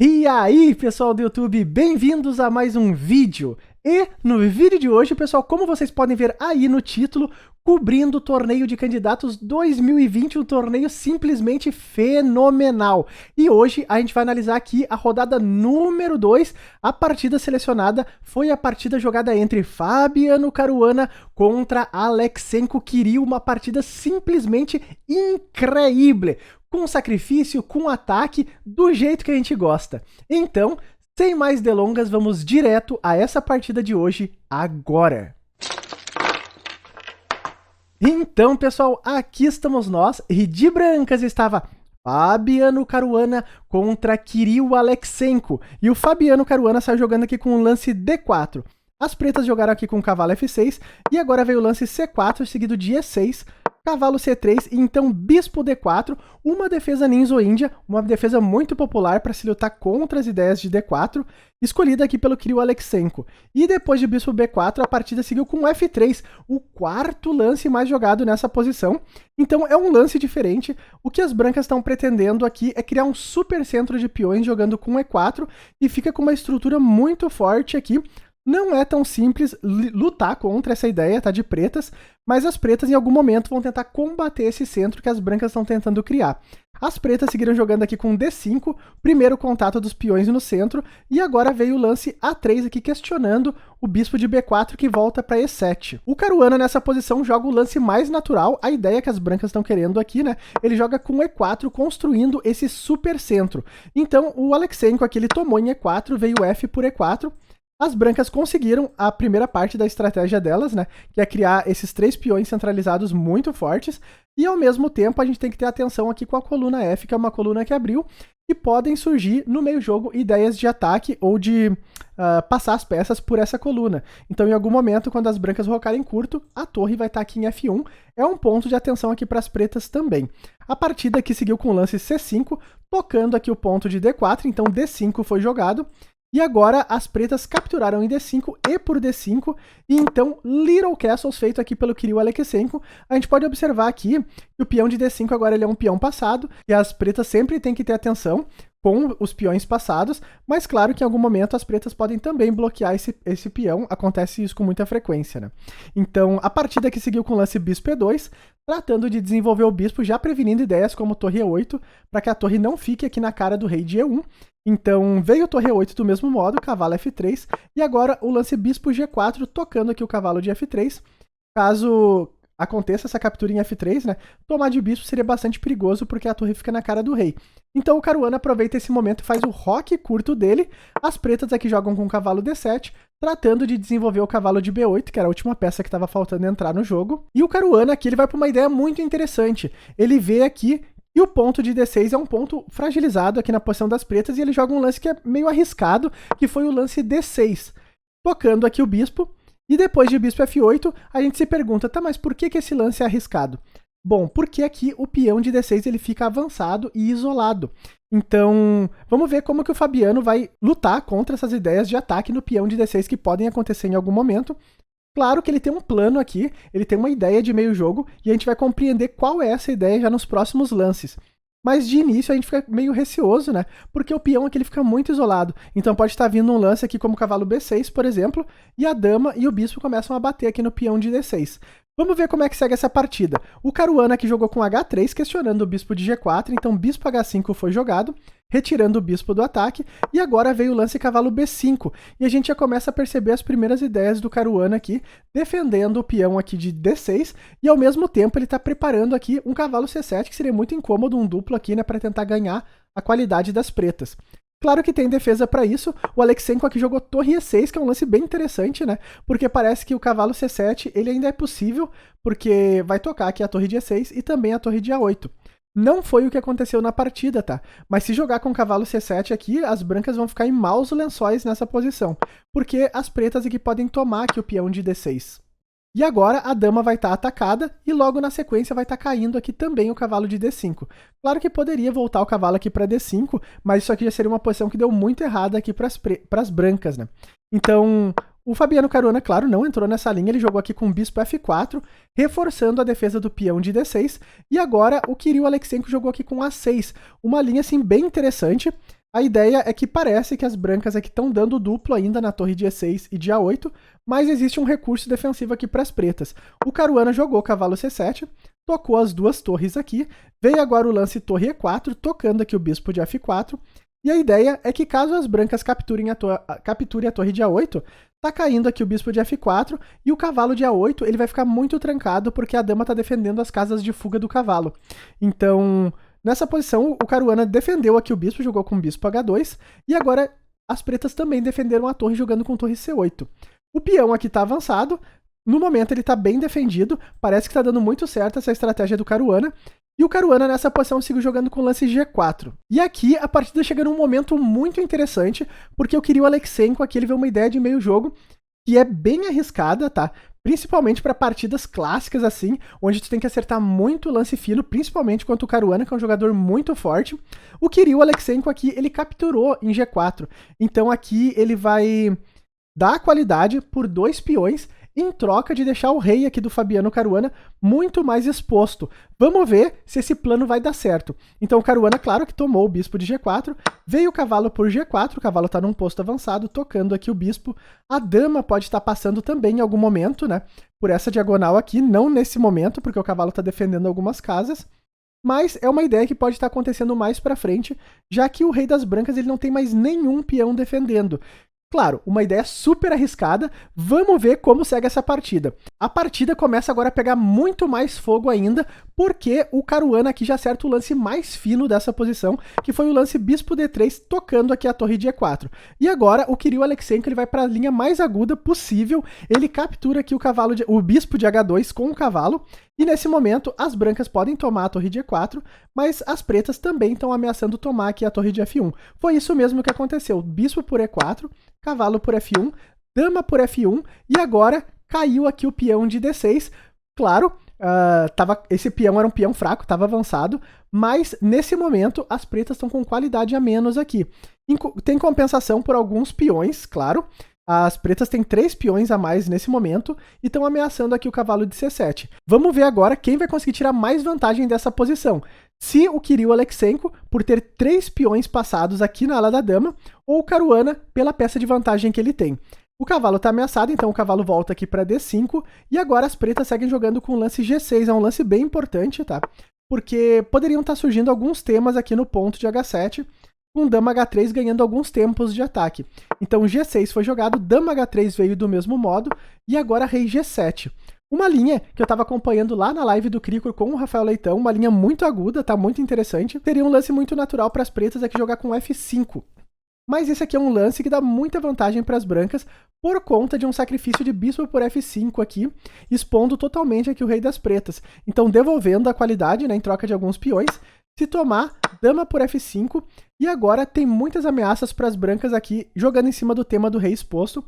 E aí, pessoal do YouTube, bem-vindos a mais um vídeo. E no vídeo de hoje, pessoal, como vocês podem ver aí no título, cobrindo o Torneio de Candidatos 2020, um torneio simplesmente fenomenal. E hoje a gente vai analisar aqui a rodada número 2, a partida selecionada foi a partida jogada entre Fabiano Caruana contra Alexenko Kirill, uma partida simplesmente incrível, com sacrifício, com ataque, do jeito que a gente gosta. Então, sem mais delongas, vamos direto a essa partida de hoje agora. Então, pessoal, aqui estamos nós, e de brancas estava Fabiano Caruana contra Kirill Alexenko, e o Fabiano Caruana saiu jogando aqui com o lance D4. As pretas jogaram aqui com o cavalo F6, e agora veio o lance C4, seguido de E6, cavalo C3 e então bispo D4, uma defesa ninzo-índia, uma defesa muito popular para se lutar contra as ideias de D4, escolhida aqui pelo Kirill Alexenko. E depois de bispo B4, a partida seguiu com F3, o quarto lance mais jogado nessa posição. Então é um lance diferente. O que as brancas estão pretendendo aqui é criar um super centro de peões jogando com E4 e fica com uma estrutura muito forte aqui. Não é tão simples lutar contra essa ideia, tá, de pretas, mas as pretas em algum momento vão tentar combater esse centro que as brancas estão tentando criar. As pretas seguiram jogando aqui com D5, primeiro contato dos peões no centro, e agora veio o lance A3 aqui questionando o bispo de B4 que volta para E7. O Caruana nessa posição joga o lance mais natural, a ideia que as brancas estão querendo aqui, né? Ele joga com E4 construindo esse super centro. Então o Alexenko aqui ele tomou em E4, veio F por E4, as brancas conseguiram a primeira parte da estratégia delas, né, que é criar esses três peões centralizados muito fortes, e ao mesmo tempo a gente tem que ter atenção aqui com a coluna F, que é uma coluna que abriu, e podem surgir no meio jogo ideias de ataque ou de passar as peças por essa coluna. Então em algum momento, quando as brancas rocarem curto, a torre vai estar aqui em F1, é um ponto de atenção aqui para as pretas também. A partida aqui seguiu com o lance C5, tocando aqui o ponto de D4, então D5 foi jogado, e agora as pretas capturaram em D5 e por D5, e então Little Castles feito aqui pelo Kirill Alexenko. A gente pode observar aqui que o peão de D5 agora ele é um peão passado, e as pretas sempre têm que ter atenção com os peões passados, mas claro que em algum momento as pretas podem também bloquear esse peão, acontece isso com muita frequência, né? Então a partida que seguiu com o lance bispo E2, tratando de desenvolver o bispo, já prevenindo ideias como torre E8, para que a torre não fique aqui na cara do rei de E1. Então veio torre E8 do mesmo modo, cavalo F3, e agora o lance bispo G4, tocando aqui o cavalo de F3. Caso aconteça essa captura em F3, né, tomar de bispo seria bastante perigoso porque a torre fica na cara do rei. Então o Caruana aproveita esse momento e faz o roque curto dele. As pretas aqui jogam com o cavalo D7, tratando de desenvolver o cavalo de B8, que era a última peça que estava faltando entrar no jogo. E o Caruana aqui ele vai para uma ideia muito interessante. Ele vê aqui e o ponto de D6 é um ponto fragilizado aqui na posição das pretas, e ele joga um lance que é meio arriscado, que foi o lance D6, tocando aqui o bispo, e depois de bispo F8, a gente se pergunta, tá, mas por que esse lance é arriscado? Bom, porque aqui o peão de D6 ele fica avançado e isolado. Então, vamos ver como que o Fabiano vai lutar contra essas ideias de ataque no peão de D6 que podem acontecer em algum momento. Claro que ele tem um plano aqui, ele tem uma ideia de meio jogo, e a gente vai compreender qual é essa ideia já nos próximos lances. Mas de início a gente fica meio receoso, né? Porque o peão aqui ele fica muito isolado. Então pode estar vindo um lance aqui como cavalo B6, por exemplo, e a dama e o bispo começam a bater aqui no peão de D6. Vamos ver como é que segue essa partida. O Caruana aqui jogou com H3, questionando o bispo de G4, então bispo H5 foi jogado, retirando o bispo do ataque, e agora veio o lance cavalo B5, e a gente já começa a perceber as primeiras ideias do Caruana aqui, defendendo o peão aqui de D6, e ao mesmo tempo ele está preparando aqui um cavalo C7, que seria muito incômodo, um duplo aqui, né, para tentar ganhar a qualidade das pretas. Claro que tem defesa para isso, o Alexenko aqui jogou torre E6, que é um lance bem interessante, né? Porque parece que o cavalo C7 ele ainda é possível, porque vai tocar aqui a torre de E6 e também a torre de A8. Não foi o que aconteceu na partida, tá? Mas se jogar com o cavalo C7 aqui, as brancas vão ficar em maus lençóis nessa posição, porque as pretas aqui podem tomar aqui o peão de D6. E agora a dama vai estar atacada e logo na sequência vai estar caindo aqui também o cavalo de D5. Claro que poderia voltar o cavalo aqui para D5, mas isso aqui já seria uma posição que deu muito errada aqui para as brancas, né? Então, o Fabiano Caruana, claro, não entrou nessa linha, ele jogou aqui com o bispo F4, reforçando a defesa do peão de D6, e agora o Kirill Alexenko jogou aqui com A6, uma linha assim bem interessante. A ideia é que parece que as brancas aqui estão dando duplo ainda na torre de E6 e de A8, mas existe um recurso defensivo aqui para as pretas. O Caruana jogou cavalo C7, tocou as duas torres aqui, veio agora o lance torre E4, tocando aqui o bispo de F4, e a ideia é que caso as brancas capturem capture a torre de A8, tá caindo aqui o bispo de F4, e o cavalo de A8 ele vai ficar muito trancado porque a dama tá defendendo as casas de fuga do cavalo. Então, nessa posição, o Caruana defendeu aqui o bispo, jogou com o bispo H2, e agora as pretas também defenderam a torre jogando com torre C8. O peão aqui tá avançado, no momento ele tá bem defendido, parece que tá dando muito certo essa estratégia do Caruana, e o Caruana nessa posição sigo jogando com o lance G4. E aqui a partida chega num momento muito interessante, porque eu queria o Aleksenko aqui, ele vê uma ideia de meio jogo, que é bem arriscada, tá? Principalmente para partidas clássicas assim, onde tu tem que acertar muito lance fino, principalmente contra o Caruana, que é um jogador muito forte. O Kirill Aleksenko aqui, ele capturou em G4. Então aqui ele vai dar qualidade por 2 peões, em troca de deixar o rei aqui do Fabiano Caruana muito mais exposto. Vamos ver se esse plano vai dar certo. Então o Caruana, claro que tomou o bispo de G4, veio o cavalo por G4, o cavalo está num posto avançado, tocando aqui o bispo. A dama pode estar passando também em algum momento, né? Por essa diagonal aqui, não nesse momento, porque o cavalo está defendendo algumas casas. Mas é uma ideia que pode estar acontecendo mais para frente, já que o rei das brancas ele não tem mais nenhum peão defendendo. Claro, uma ideia super arriscada, vamos ver como segue essa partida. A partida começa agora a pegar muito mais fogo ainda, porque o Caruana aqui já acerta o lance mais fino dessa posição, que foi o lance bispo D3, tocando aqui a torre de E4. E agora o Kirill Aleksenko ele vai para a linha mais aguda possível, ele captura aqui o bispo de H2 com o cavalo, e nesse momento as brancas podem tomar a torre de E4, mas as pretas também estão ameaçando tomar aqui a torre de F1. Foi isso mesmo que aconteceu, bispo por E4, cavalo por F1, dama por F1, e agora caiu aqui o peão de D6. Claro, esse peão era um peão fraco, estava avançado, mas nesse momento as pretas estão com qualidade a menos aqui. Tem compensação por alguns peões, claro. As pretas têm 3 peões a mais nesse momento e estão ameaçando aqui o cavalo de C7. Vamos ver agora quem vai conseguir tirar mais vantagem dessa posição. Se o Kirill Aleksenko, por ter 3 peões passados aqui na ala da dama, ou o Caruana, pela peça de vantagem que ele tem. O cavalo está ameaçado, então o cavalo volta aqui para D5, e agora as pretas seguem jogando com o lance G6, é um lance bem importante, tá? Porque poderiam estar surgindo alguns temas aqui no ponto de H7, com dama H3 ganhando alguns tempos de ataque. Então G6 foi jogado, dama H3 veio do mesmo modo, e agora rei G7. Uma linha que eu estava acompanhando lá na live do Cricor com o Rafael Leitão, uma linha muito aguda, tá muito interessante. Teria um lance muito natural para as pretas aqui jogar com F5. Mas esse aqui é um lance que dá muita vantagem para as brancas por conta de um sacrifício de bispo por F5 aqui, expondo totalmente aqui o rei das pretas. Então devolvendo a qualidade, né, em troca de alguns peões. Se tomar, dama por F5, e agora tem muitas ameaças para as brancas aqui, jogando em cima do tema do rei exposto,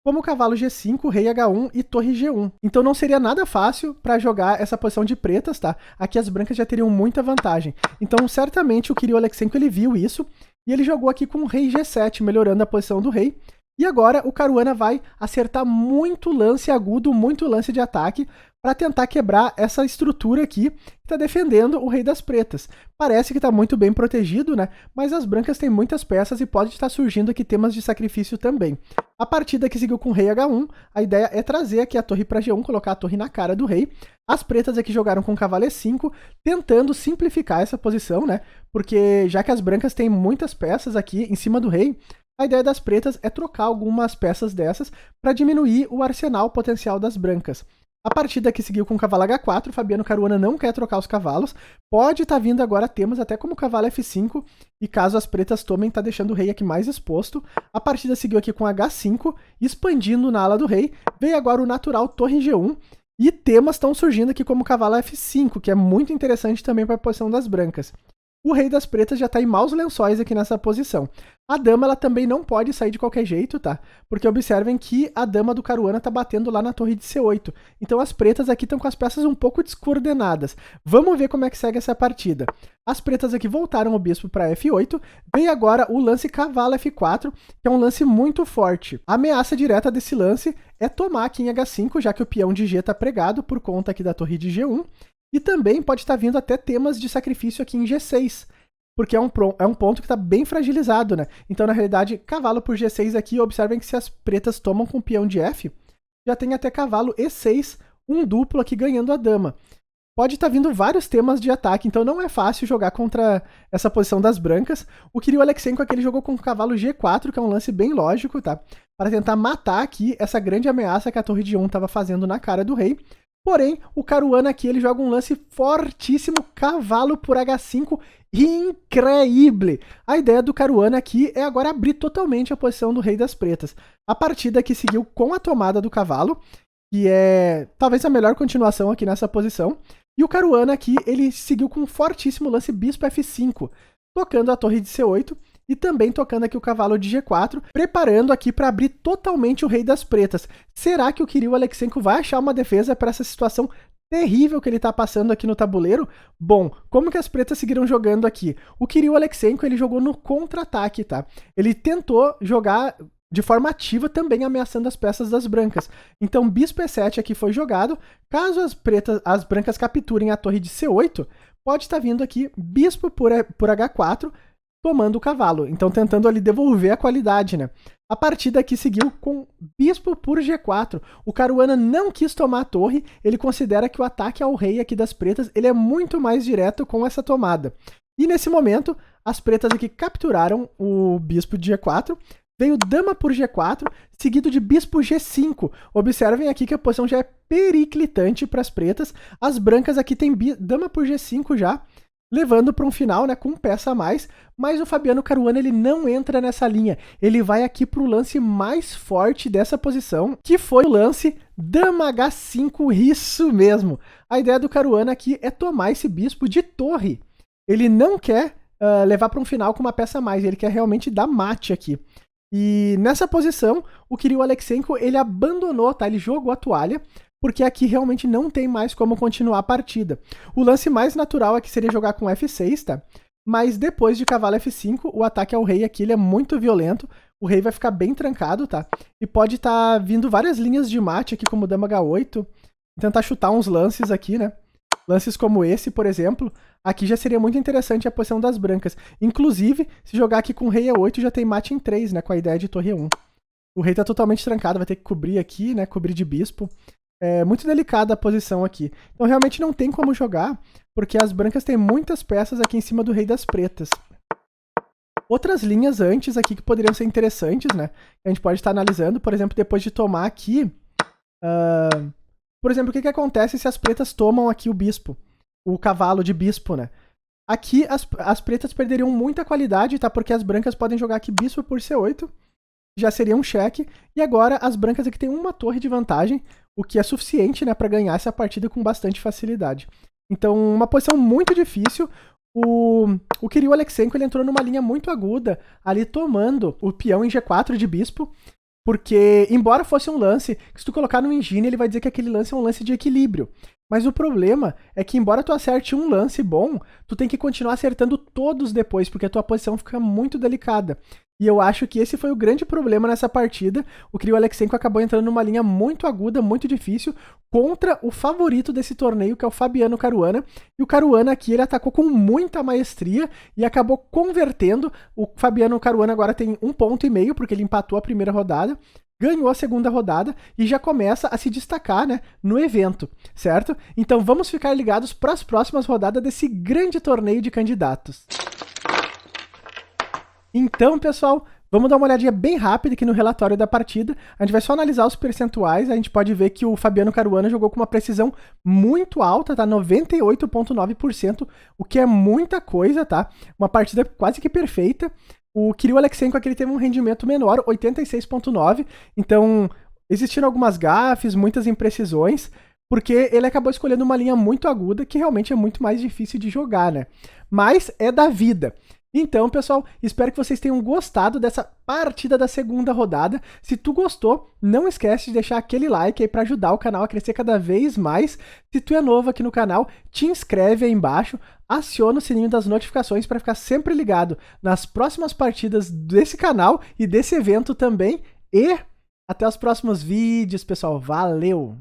como o cavalo G5, rei H1 e torre G1. Então não seria nada fácil para jogar essa posição de pretas, tá? Aqui as brancas já teriam muita vantagem. Então certamente o Kirill Aleksenko ele viu isso, e ele jogou aqui com o rei G7, melhorando a posição do rei. E agora o Caruana vai acertar muito lance agudo, muito lance de ataque, para tentar quebrar essa estrutura aqui que está defendendo o rei das pretas. Parece que está muito bem protegido, né? Mas as brancas têm muitas peças e pode estar surgindo aqui temas de sacrifício também. A partida que seguiu com o rei H1, a ideia é trazer aqui a torre para G1, colocar a torre na cara do rei. As pretas aqui jogaram com o cavalo E5, tentando simplificar essa posição, né? Porque já que as brancas têm muitas peças aqui em cima do rei, a ideia das pretas é trocar algumas peças dessas para diminuir o arsenal potencial das brancas. A partida que seguiu com o cavalo H4, o Fabiano Caruana não quer trocar os cavalos. Pode estar vindo agora temas até como o cavalo F5, e caso as pretas tomem, tá deixando o rei aqui mais exposto. A partida seguiu aqui com H5, expandindo na ala do rei. Veio agora o natural torre G1, e temas estão surgindo aqui como o cavalo F5, que é muito interessante também para a posição das brancas. O rei das pretas já está em maus lençóis aqui nessa posição. A dama ela também não pode sair de qualquer jeito, tá? Porque observem que a dama do Caruana está batendo lá na torre de C8. Então as pretas aqui estão com as peças um pouco descoordenadas. Vamos ver como é que segue essa partida. As pretas aqui voltaram o bispo para F8. Veio agora o lance cavalo F4, que é um lance muito forte. A ameaça direta desse lance é tomar aqui em H5, já que o peão de G está pregado por conta aqui da torre de G1. E também pode estar vindo até temas de sacrifício aqui em G6. porque é um ponto que está bem fragilizado, né? Então, na realidade, cavalo por G6 aqui, observem que se as pretas tomam com peão de F, já tem até cavalo E6, um duplo aqui ganhando a dama. Pode estar vindo vários temas de ataque, então não é fácil jogar contra essa posição das brancas. O Kirill Aleksenko aqui ele jogou com o cavalo G4, que é um lance bem lógico, tá? Para tentar matar aqui essa grande ameaça que a torre de 1 estava fazendo na cara do rei. Porém, o Caruana aqui ele joga um lance fortíssimo, cavalo por H5, incrível! A ideia do Caruana aqui é agora abrir totalmente a posição do rei das pretas. A partida que seguiu com a tomada do cavalo, que é talvez a melhor continuação aqui nessa posição. E o Caruana aqui, ele seguiu com um fortíssimo lance bispo F5, tocando a torre de C8 e também tocando aqui o cavalo de G4, preparando aqui para abrir totalmente o rei das pretas. Será que o Kirill Aleksenko vai achar uma defesa para essa situação terrível que ele está passando aqui no tabuleiro? Bom, como que as pretas seguiram jogando aqui? O Kirill Aleksenko, ele jogou no contra-ataque, tá? Ele tentou jogar de forma ativa também ameaçando as peças das brancas. Então, bispo E7 aqui foi jogado. Caso as brancas capturem a torre de C8, pode estar vindo aqui bispo por H4, tomando o cavalo. Então, tentando ali devolver a qualidade, né? A partida aqui seguiu com bispo por G4. O Caruana não quis tomar a torre. Ele considera que o ataque ao rei aqui das pretas ele é muito mais direto com essa tomada. E nesse momento, as pretas aqui capturaram o bispo de G4. Veio dama por G4, seguido de bispo G5. Observem aqui que a posição já é periclitante para as pretas. As brancas aqui tem dama por G5 já, levando para um final, né, com peça a mais. Mas o Fabiano Caruana ele não entra nessa linha. Ele vai aqui para o lance mais forte dessa posição, que foi o lance dama H5, isso mesmo. A ideia do Caruana aqui é tomar esse bispo de torre. Ele não quer levar para um final com uma peça a mais, ele quer realmente dar mate aqui. E nessa posição, o Kirill Aleksenko, ele abandonou, tá? Ele jogou a toalha, porque aqui realmente não tem mais como continuar a partida. O lance mais natural aqui seria jogar com F6, tá? Mas depois de cavalo F5, o ataque ao rei aqui ele é muito violento. O rei vai ficar bem trancado, tá? E pode estar vindo várias linhas de mate aqui, como dama H8. Tentar chutar uns lances aqui, né? Lances como esse, por exemplo, aqui já seria muito interessante a posição das brancas. Inclusive, se jogar aqui com rei E8, já tem mate em 3, né? Com a ideia de torre 1. O rei tá totalmente trancado, vai ter que cobrir aqui, né? Cobrir de bispo. É muito delicada a posição aqui. Então, realmente não tem como jogar, porque as brancas têm muitas peças aqui em cima do rei das pretas. Outras linhas antes aqui que poderiam ser interessantes, né? A gente pode estar analisando, por exemplo, depois de tomar aqui... Por exemplo, o que acontece se as pretas tomam aqui o bispo? O cavalo de bispo, né? Aqui as pretas perderiam muita qualidade, tá? Porque as brancas podem jogar aqui bispo por C8. Já seria um cheque. E agora as brancas aqui têm uma torre de vantagem, o que é suficiente, né, para ganhar essa partida com bastante facilidade. Então, uma posição muito difícil. O Kirill Aleksenko ele entrou numa linha muito aguda, ali tomando o peão em G4 de bispo. Porque, embora fosse um lance, que se tu colocar no engine, ele vai dizer que aquele lance é um lance de equilíbrio. Mas o problema é que, embora tu acerte um lance bom, tu tem que continuar acertando todos depois, porque a tua posição fica muito delicada. E eu acho que esse foi o grande problema nessa partida. O Kirill Aleksenko acabou entrando numa linha muito aguda, muito difícil, contra o favorito desse torneio, que é o Fabiano Caruana. E o Caruana aqui, ele atacou com muita maestria e acabou convertendo. O Fabiano Caruana agora tem 1,5 ponto, porque ele empatou a primeira rodada, ganhou a segunda rodada e já começa a se destacar, né, no evento, certo? Então vamos ficar ligados para as próximas rodadas desse grande torneio de candidatos. Então, pessoal, vamos dar uma olhadinha bem rápida aqui no relatório da partida. A gente vai só analisar os percentuais. A gente pode ver que o Fabiano Caruana jogou com uma precisão muito alta, tá? 98,9%, o que é muita coisa, tá? Uma partida quase que perfeita. O Kirill Aleksenko aqui ele teve um rendimento menor, 86,9%. Então, existiram algumas gafes, muitas imprecisões, porque ele acabou escolhendo uma linha muito aguda, que realmente é muito mais difícil de jogar, né? Mas é da vida. Então, pessoal, espero que vocês tenham gostado dessa partida da segunda rodada. Se tu gostou, não esquece de deixar aquele like aí para ajudar o canal a crescer cada vez mais. Se tu é novo aqui no canal, te inscreve aí embaixo, aciona o sininho das notificações para ficar sempre ligado nas próximas partidas desse canal e desse evento também. E até os próximos vídeos, pessoal. Valeu!